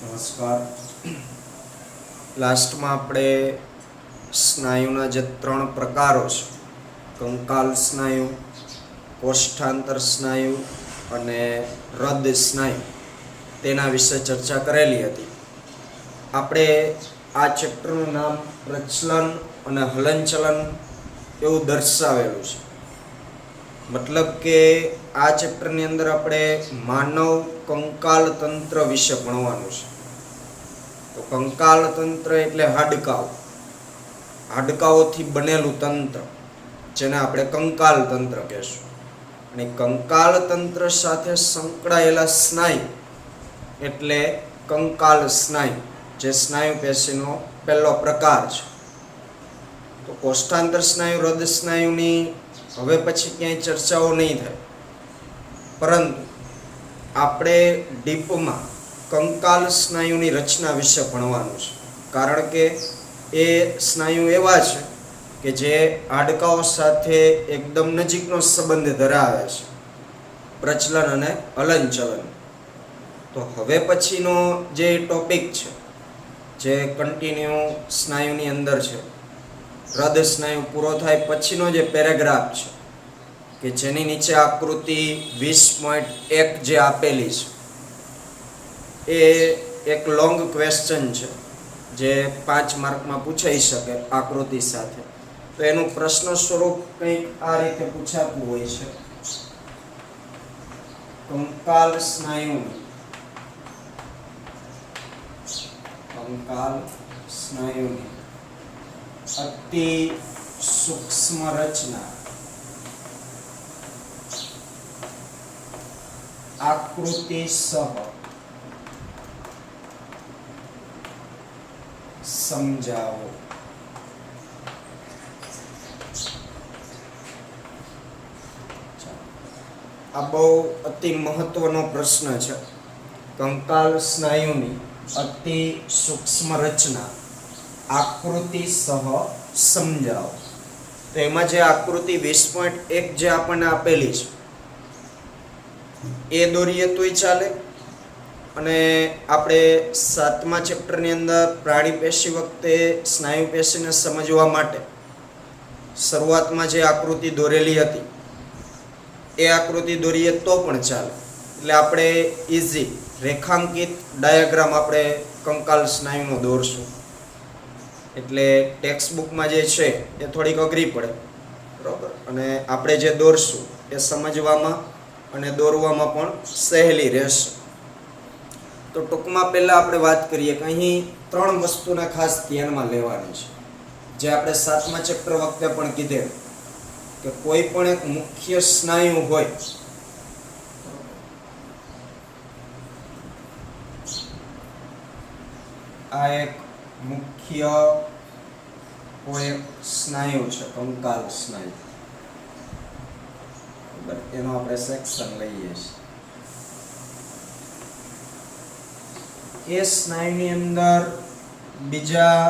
નમસ્કાર. લાસ્ટમાં આપણે સ્નાયુના જે 3 પ્રકારો છે, કંકાલ સ્નાયુ, કોષ્ઠાંતર સ્નાયુ અને હૃદય સ્નાયુ, તેના વિશે ચર્ચા કરેલી હતી. આપણે આ ચેપ્ટરનું નામ પ્રચલન અને હલનચલન એવું દર્શાવેલું છે. મતલબ કે આ ચેપ્ટરની અંદર આપણે માનવ કંકાલ તંત્ર વિશે ભણવાનું છે. તો કંકાલ તંત્ર એટલે હાડકાઓથી બનેલું તંત્ર, જેને આપણે કંકાલ તંત્ર કહેશું. અને કંકાલ તંત્ર સાથે સંકળાયેલા સ્નાયુ એટલે કંકાલ સ્નાયુ, જે સ્નાયુ પેશીનો પહેલો પ્રકાર છે. તો કોષ્ઠાંતર સ્નાયુ, હૃદય સ્નાયુની હવે પછી ક્યાંય ચર્ચાઓ નહીં થાય, પરંતુ આપણે ડીપમાં કંકાલ સ્નાયુની રચના વિશે ભણવાનું છે. કારણ કે એ સ્નાયુ એવા છે કે જે હાડકાઓ સાથે એકદમ નજીકનો સંબંધ ધરાવે છે, પ્રચલન અને હલનચલન. તો હવે પછીનો જે ટોપિક છે, જે કન્ટિન્યુ સ્નાયુની અંદર છે, હૃદય સ્નાયુ પૂરો થાય પછીનો જે પેરેગ્રાફ છે, કે જેની નીચે આકૃતિ 20.1 જે આપેલી છે, એ એક લોંગ ક્વેશ્ચન છે, જે 5 માર્કમાં પૂછાઈ શકે આકૃતિ સાથે. તો એનું પ્રશ્ન સ્વરૂપ કંઈક આ રીતે પૂછાતું હોય છે: કંકાલ સ્નાયુની અતિ સૂક્ષ્મ રચના આકૃતિ સહ સમજાવો. આ બહુ અતિ મહત્વનો પ્રશ્ન છે. કંકાલ સ્નાયુની અતિ સૂક્ષ્મ રચના આકૃતિ સહ સમજાવો. તો એમાં જે આકૃતિ 20.1 જે આપણને આપેલી છે, એ દોરીએ તોય ચાલે. અને આપણે 7મા ચેપ્ટરની અંદર પ્રાણી પેશી વખતે સ્નાયુ પેશીને સમજવા માટે શરૂઆતમાં જે આકૃતિ દોરેલી હતી, એ આકૃતિ દોરીએ તો પણ ચાલે. એટલે આપણે ઇઝી રેખાંકિત ડાયાગ્રામ આપણે કંકાલ સ્નાયુનો દોરશું. એટલે ટેક્સ્ટ બુકમાં જે છે એ થોડીક અઘરી પડે, બરાબર, અને આપણે જે દોરશું એ સમજવામાં અને દોરવામાં પણ સહેલી રહેશે. તો ટૂંકમાં પહેલાં આપણે વાત કરીએ કે અહીં 3 વસ્તુને ખાસ ધ્યાનમાં લેવાની છે, જે આપણે 7મા ચેપ્ટર વખતે પણ કીધેલું કે કોઈ પણ એક મુખ્ય સ્નાયુ હોય, આ એક મુખ્ય કોઈ એક સ્નાયુ છે, કંકાલ સ્નાયુ, એનો આપણે સેક્શન લઈએ છીએ. એ સ્નાયુની અંદર બીજા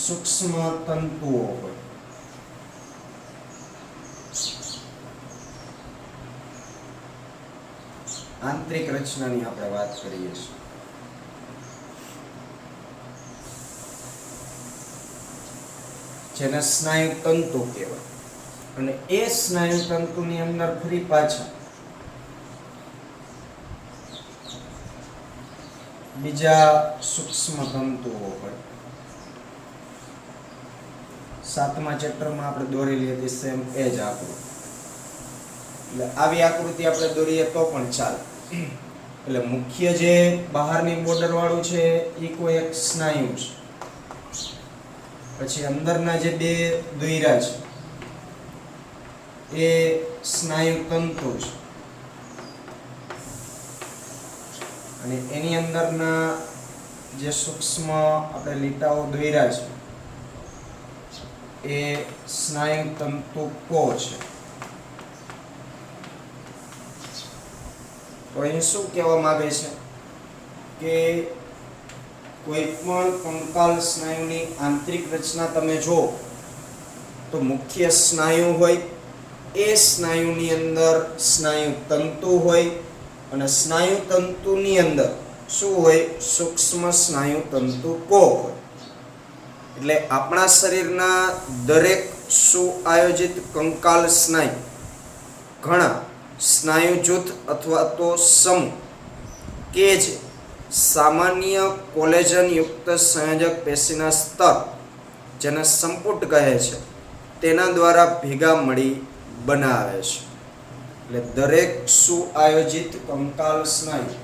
સૂક્ષ્મ તંતુઓ હોય. આંતરિક રચનાની આપણે વાત કરીએ છીએ. જેને સ્નાયુ તંતુ કહેવાય. અને એ સ્નાયુ તંતુની અંદર ફરી પાછા બીજા સૂક્ષ્મ તંતુઓ હોય. 7મા ચેપ્ટરમાં આપણે દોરેલી હતી સેમ એ જ આકૃતિ. એટલે આવી આકૃતિ આપણે દોરીએ તો પણ ચાલે. એટલે મુખ્ય જે બહારની બોર્ડર વાળું છે એ કોઈ એક સ્નાયુ છે. પછી અંદરના જે 2 દોયરા છે એ સ્નાયુ તંતુ છે. અને એની અંદરના જે સૂક્ષ્મ આપણે લીટાઓ દોર્યા છે એ સ્નાયુ તંતુકો છે. તો અહીં શું કહેવા માંગે છે કે કોઈ પણ કંકાલ સ્નાયુની આંતરિક રચના તમે જુઓ તો મુખ્ય સ્નાયુ હોય, એ સ્નાયુની અંદર સ્નાયુ તંતુ હોય, અને સ્નાયુ તંતુની અંદર શું હોય? સૂક્ષ્મ સ્નાયુ તંતુ કો હોય. એટલે આપણા શરીરના દરેક સુઆયોજિત કંકાલ સ્નાયુ ઘણા સ્નાયુ જૂથ અથવા તો સમૂહ કે જે સામાન્ય કોલેજન યુક્ત સંયોજક પેશીના સ્તર, જેને સંપુટ કહે છે, તેના દ્વારા ભેગા મળી બનાવે છે. એટલે દરેક સુઆયોજિત કંકાલ સ્નાયુ,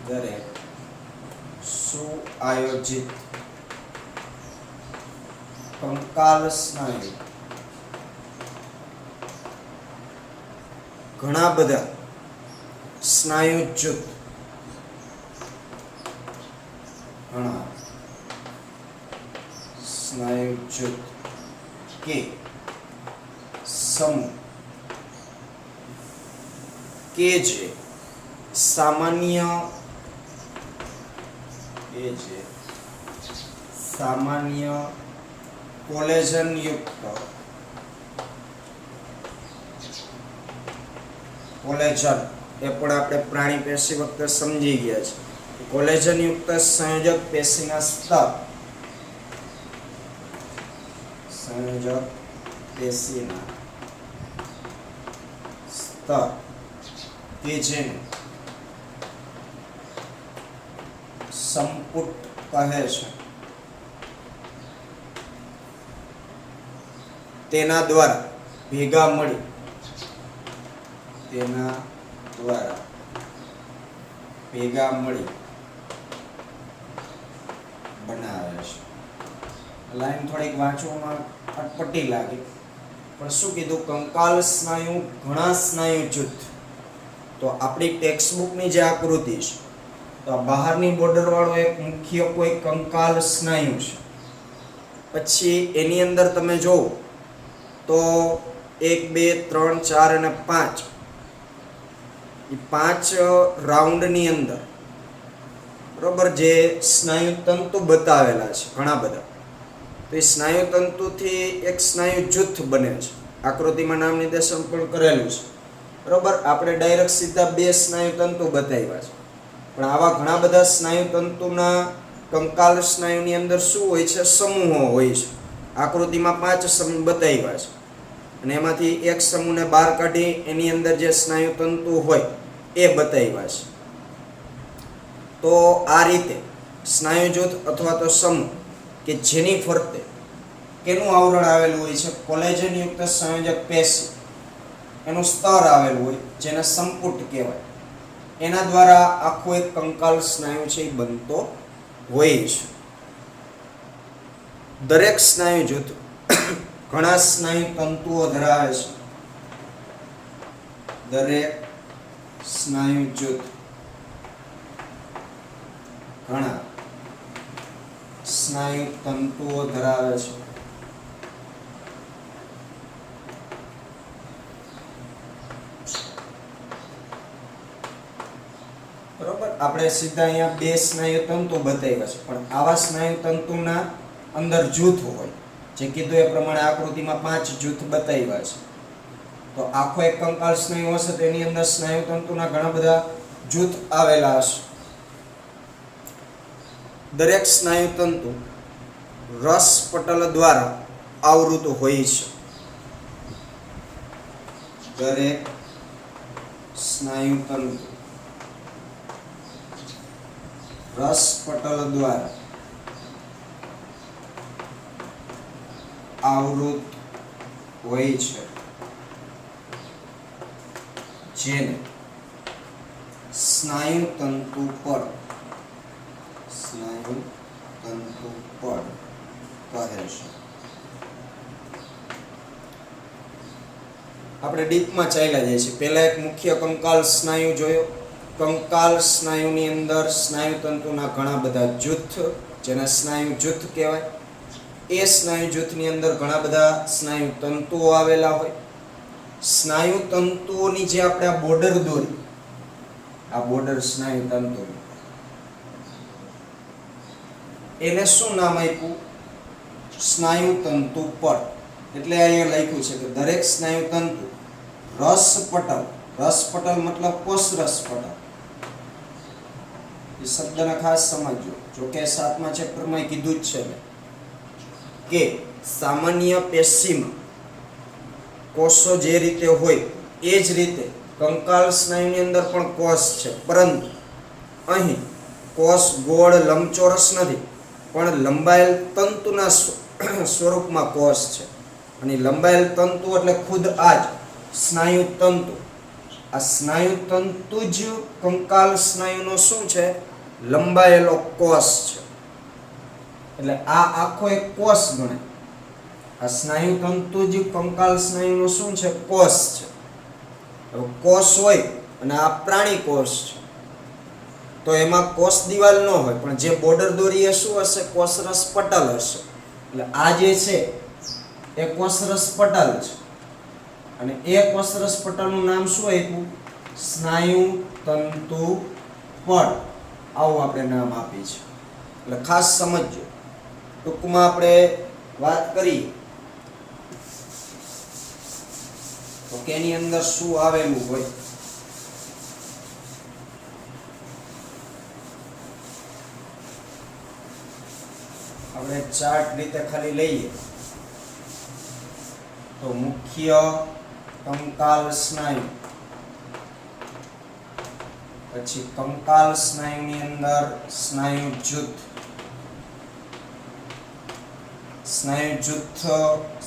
દરેક સુઆયોજિત કંકાલ સ્નાયુ ઘણા બધા સ્નાયુ જૂથ, ઘણા સ્નાયુ જૂથ કે સમૂહ કે જે સામાન્ય કોલેજન યુક્ત કોલેજન એ પણ આપણે પ્રાણી પેશી વખતે સમજી ગયા છે. કોલેજન યુક્ત સંયોજક પેશીના સ્તર, સંયોજક પેશીના સ્તર કે જેને સંપુટ કહે છે, તેના દ્વારા ભેગા મળી બનાવે છે. લાઈન થોડીક વાંચવામાં અટપટી લાગે, પણ શું કીધું? કંકાલ સ્નાયુ ઘણા સ્નાયુ જૂથ. તો આપણી ટેક્સ્ટબુકની જે આકૃતિ છે, તો બહારની બોર્ડર વાળો એક મુખ્ય કોઈ કંકાલ સ્નાયુ છે. પછી એની અંદર તમે જોવો તો 1 2 3 4 અને 5, એ 5 રાઉન્ડની અંદર બરોબર જે સ્નાયુ તંતુ બતાવેલા છે ઘણા બધા. તો એ સ્નાયુ તંતુથી એક સ્નાયુ જૂથ બને છે. આકૃતિમાં નામ નિર્દેશન પણ કરેલું છે બરોબર. આપણે ડાયરેક્ટ સીધા 2 સ્નાયુ તંતુ બતાવ્યા છે, પણ આવા ઘણા બધા સ્નાયુ તંતુના કંકાલ સ્નાયુની અંદર શું હોય છે? સમૂહો હોય છે. આકૃતિમાં 5 સમૂહ બતાવ્યા છે, અને એમાંથી એક સમૂહને બહાર કાઢી એની અંદર જે સ્નાયુ તંતુ હોય એ બતાવ્યા છે. તો આ રીતે સ્નાયુ જૂથ અથવા તો સમૂહ કે જેની ફરતે કેનું આવરણ આવેલું હોય છે? કોલેજન યુક્ત સંયોજક પેશી, એનું સ્તર આવેલું હોય, જેને સંપુટ કહેવાય. એના દ્વારા આખો એક કંકાલ સ્નાયુ છે એ બનતો હોય છે. દરેક સ્નાયુ જૂથ ઘણા સ્નાયુ તંતુઓ ધરાવે છે. દરેક સ્નાયુ જૂથ ઘણા સ્નાયુ તંતુઓ ધરાવે છે. બરોબર. આપણે સીધા અહીંયા 2 સ્નાયુ તંતુ બતાવ્યા છે, પણ આવા સ્નાયુ તંતુના અંદર જૂથ હોય, જે કીધું એ પ્રમાણે આકૃતિમાં 5 જૂથ બતાવ્યા છે. તો આખો એક કંકાલ સ્નાયુ હશે તો એની અંદર સ્નાયુ તંતુના ઘણા બધા જૂથ આવેલા હશે. દરેક સ્નાયુ તંતુ રસ પટલ દ્વારા આવૃત હોય છે. દરેક સ્નાયુ તંતુ રસ પટલ દ્વારા આવૃત હોય છે, જેને સ્નાયુ તંતુ પડ કહે છે. આપણે ડીપમાં ચાલ્યા જઈએ છીએ. પહેલા એક મુખ્ય કંકાલ સ્નાયુ જોયો. કંકાલ સ્નાયુની અંદર સ્નાયુ તંતુના ઘણા બધા જૂથ, જેને સ્નાયુ જૂથ કહેવાય. એ સ્નાયુ જૂથની અંદર ઘણા બધા સ્નાયુ તંતુઓ આવેલા હોય. સ્નાયુ તંતુઓની જે આપણે આ બોર્ડર દોરી, આ બોર્ડર સ્નાયુ તંતુ, એને શું નામ આપ્યું? સ્નાયુ તંતુ પડ. એટલે અહીંયા લખ્યું છે કે દરેક સ્નાયુ તંતુ રસ પટલ, રસ પટલ મતલબ કોષરસ પટલ, એ શબ્દને ખાસ સમજો. જો કે 7મા ચેપ્ટરમાં કીધું જ છે કે સામાન્ય પેશીમાં કોષો જે રીતે હોય એ જ રીતે કંકાલ સ્નાયુની અંદર પણ કોષ છે, પરંતુ અહીં કોષ ગોળ લંબચોરસ નથી, પણ લંબાયેલ તંતુના સ્વરૂપમાં કોષ છે. અને લંબાયેલ તંતુ એટલે ખુદ આ જ સ્નાયુ તંતુ. આ સ્નાયુ તંતુ જ કંકાલ સ્નાયુનો શું છે? લંબાયેલો કોષ છે. એટલે આ આખો એક કોષ ગણાય. આ સ્નાયુ તંતુ જ કંકાલ સ્નાયુનો શું છે? કોષ છે. હવે કોષ હોય અને આ પ્રાણી કોષ છે, તો એમાં કોષ દિવાલ ન હોય, પણ જે બોર્ડર દોરી એ શું હશે? કોષરસ પટલ હશે. એટલે આ જે છે એ કોષરસ પટલ છે, અને એ કોષરસ પટલનું નામ શું આપ્યું? સ્નાયુ તંતુ પટ. આવું આપણે નામ આપી છે. એટલે ખાસ સમજજો. ટૂંકમાં આપણે વાત કરીએ તો કે એની અંદર શું આવેલું હોય. આપણે ચાર્ટ રીતે ખાલી લઈએ તો મુખ્ય કંકાલ સ્નાયુ, પછી કંકાલ સ્નાયુની અંદર સ્નાયુ જૂથ. સ્નાયુ જૂથ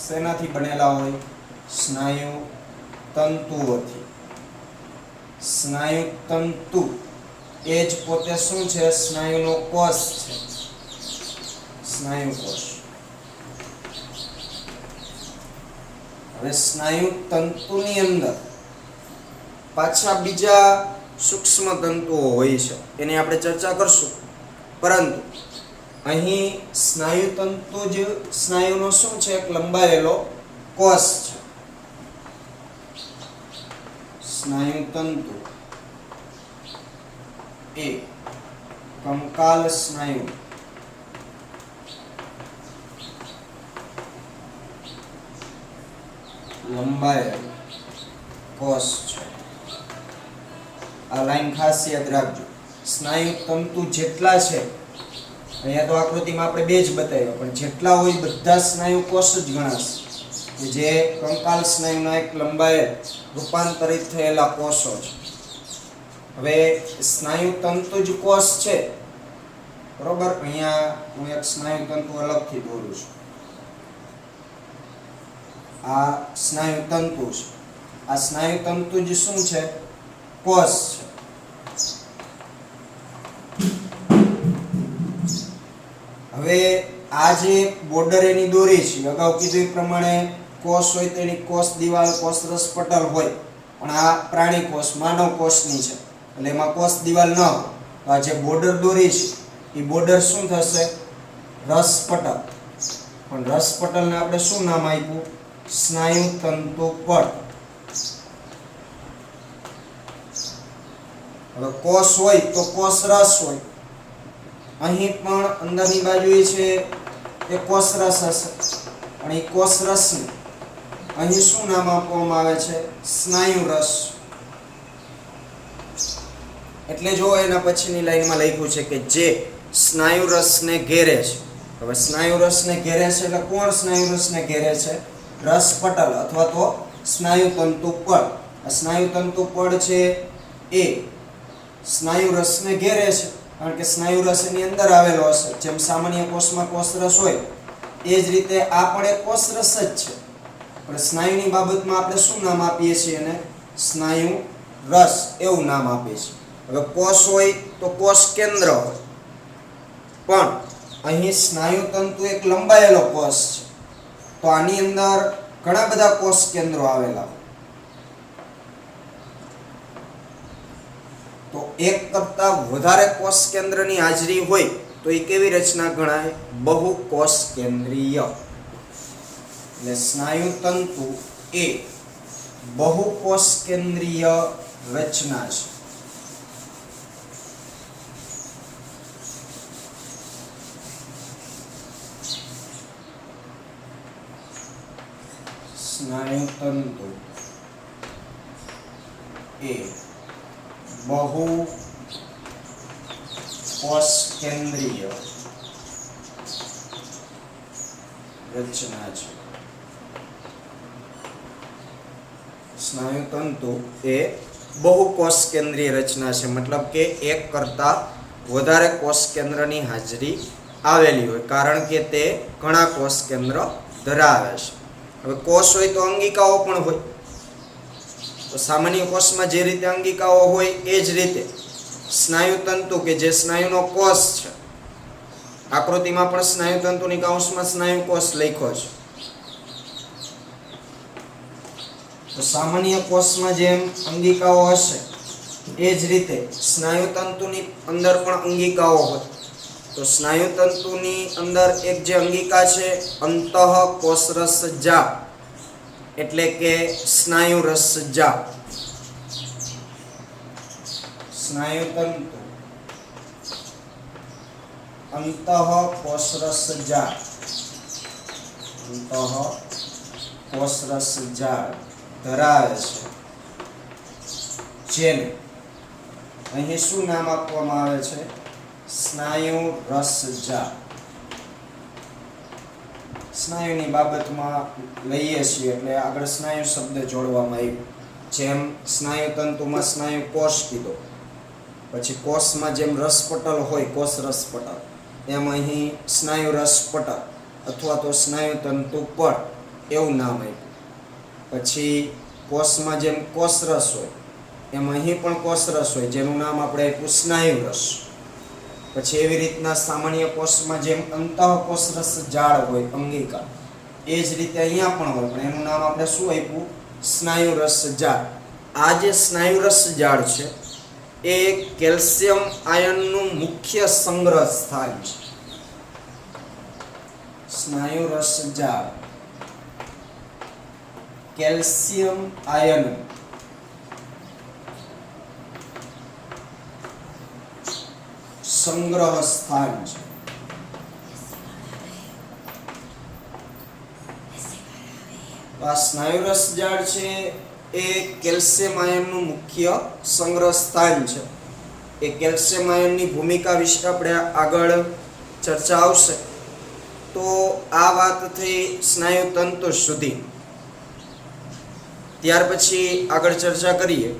શેનાથી બનેલા હોય? સ્નાયુ તંતુઓથી. સ્નાયુ તંતુ એ જ પોતે શું છે? સ્નાયુનો કોષ છે, સ્નાયુ કોષ. હવે સ્નાયુ તંતુની અંદર પાછા બીજા સૂક્ષ્મ તંતુઓ હોય છે, એની આપણે ચર્ચા કરશું. પરંતુ અહીં સ્નાયુ તંતુ જ સ્નાયુનો શું છે? એક લંબાયેલો કોષ છે. સ્નાયુ તંતુ એ કંકાલ સ્નાયુ લંબાયેલો કોષ છે. આ લાઈન ખાસ યાદ રાખજો. સ્નાયુ તંતુ જેટલા છે, અહીંયા તો આકૃતિમાં આપણે બે જ બતાવ્યા, પણ જેટલા હોય બધા સ્નાયુ કોષ જ ગણાશે, કે જે કંકાલ સ્નાયુના એક લંબાયેલ રૂપાંતરિત થયેલા કોષો છે. હવે સ્નાયુ તંતુ જ કોષ છે, બરોબર. અહીંયા હું એક સ્નાયુ તંતુ અલગથી દોરું છું. આ સ્નાયુ તંતુ છે. આ સ્નાયુ તંતુ જ શું છે? કોષ છે. હવે આ જે બોર્ડર એની દોરી છે, અગાઉ કીધું એ પ્રમાણે કોષ હોય તો એની કોષ દિવાલ, કોષરસ પટલ હોય, પણ આ પ્રાણી કોષ, માનવ કોષની છે, એટલે એમાં કોષ દિવાલ ન હોય. તો આ જે બોર્ડર દોરી છે એ બોર્ડર શું થશે? રસ પટલ. પણ રસ પટલને આપણે શું નામ આપ્યું? સ્નાયુ તંતુ પટ. હવે કોષ હોય તો કોષ રસ હોય. અહીં પણ અંદરની બાજુએ છે એ કોષ રસ હશે, પણ એ કોષ રસને અહીં શું નામ આપવામાં આવે છે? સ્નાયુ રસ. એટલે જો એના પછીની લાઈનમાં લખ્યું છે કે જે સ્નાયુ રસને ઘેરે છે. હવે સ્નાયુ રસને ઘેરે છે એટલે કોણ સ્નાયુ રસને ઘેરે છે? રસ પટલ અથવા તો સ્નાયુ તંતુ પડ. આ સ્નાયુ તંતુ પડ છે એ સ્નાયુ રસને ઘેરે છે, કારણ કે સ્નાયુ રસ એની અંદર આવેલો હશે. જેમ સામાન્ય કોષમાં કોષરસ હોય એ જ રીતે આ પણ એક કોષરસ જ છે, પણ સ્નાયુની બાબતમાં આપણે શું નામ આપીએ છીએ? એને સ્નાયુ રસ એવું નામ આપીએ છીએ. હવે કોષ હોય તો કોષ કેન્દ્ર હોય, પણ અહીં સ્નાયુ તંતુ એક લંબાયેલો કોષ છે, તો આની અંદર ઘણા બધા કોષ કેન્દ્રો આવેલા હોય. તો એક કરતા વધારે કોષ કેન્દ્રની હાજરી હોય તો એ કેવી રચના ગણાય? બહુ કોષ કેન્દ્રીય. એટલે સ્નાયુ તંતુ એ બહુ કોષ કેન્દ્રીય રચના છે. સ્નાયુ તંતુ એ બહુ કોષ કેન્દ્રીય રચના છે. સ્નાયુતંતુ એ બહુકોષ કેન્દ્રીય રચના છે, મતલબ કે એક કરતા વધારે કોષ કેન્દ્રની હાજરી આવેલી હોય, કારણ કે તે ઘણા કોષ કેન્દ્ર ધરાવે છે. હવે કોષ હોય તો અંગિકાઓ પણ હોય, તો સામાન્ય કોષમાં જે રીતે અંગિકાઓ હોય એ જ રીતે સ્નાયુતંતુ કે જે સ્નાયુનો કોષ છે, આકૃતિમાં પણ સ્નાયુતંતુની કૌંસમાં સ્નાયુ કોષ લખ્યો છે. તો સામાન્ય કોષમાં જેમ અંગિકાઓ હશે એ જ રીતે સ્નાયુતંતુની અંદર પણ અંગિકાઓ હોય. તો સ્નાયુતંતુની અંદર એક જે અંગિકા છે અંતઃકોષરસજા, એટલે કે સ્નાયુ રસજા. સ્નાયુતંતુ અંતઃકોષરસજા, અંતઃકોષરસજા ધરાવે છે, જેને અહીં શું નામ આપવામાં આવે છે? સ્નાયુ રસજા. સ્નાયુની બાબતમાં લઈએ છીએ એટલે આગળ સ્નાયુ શબ્દ જોડવામાં આવ્યો. જેમ સ્નાયુતંતુમાં સ્નાયુ કોષ કીધો, પછી કોષમાં જેમ રસપટલ હોય કોષ રસપટલ, એમ અહીં સ્નાયુ રસપટલ અથવા તો સ્નાયુતંતુ પટ એવું નામ આપ્યું. પછી કોષમાં જેમ કોષરસ હોય એમ અહીં પણ કોષરસ હોય, જેનું નામ આપણે આપ્યું સ્નાયુ રસ. પછી એવી રીતના સામાન્ય કોષમાં જેમ અંતઃકોષરસ જાળ હોય અંગિકા, એ જ રીતે અહીંયા પણ હોય, પણ એનું નામ આપણે શું આપ્યું? સ્નાયુ રસ જાળ. આ જે સ્નાયુ રસ જાળ છે એ કેલ્શિયમ આયનનું મુખ્ય સંગ્રહ સ્થાન છે. સ્નાયુ રસ જાળ કેલ્શિયમ આયન સંગ્રહ સ્થાન છે. આ સ્નાયુરસ જાળ છે એ કેલ્શિયમ આયનનું મુખ્ય સંગ્રહ સ્થાન છે. એ કેલ્શિયમ આયનની ભૂમિકા વિશે આપણે આગળ ચર્ચા આવશે. તો આ વાત થઈ સ્નાયુતંતુ સુધી. ત્યાર પછી આગળ ચર્ચા કરીએ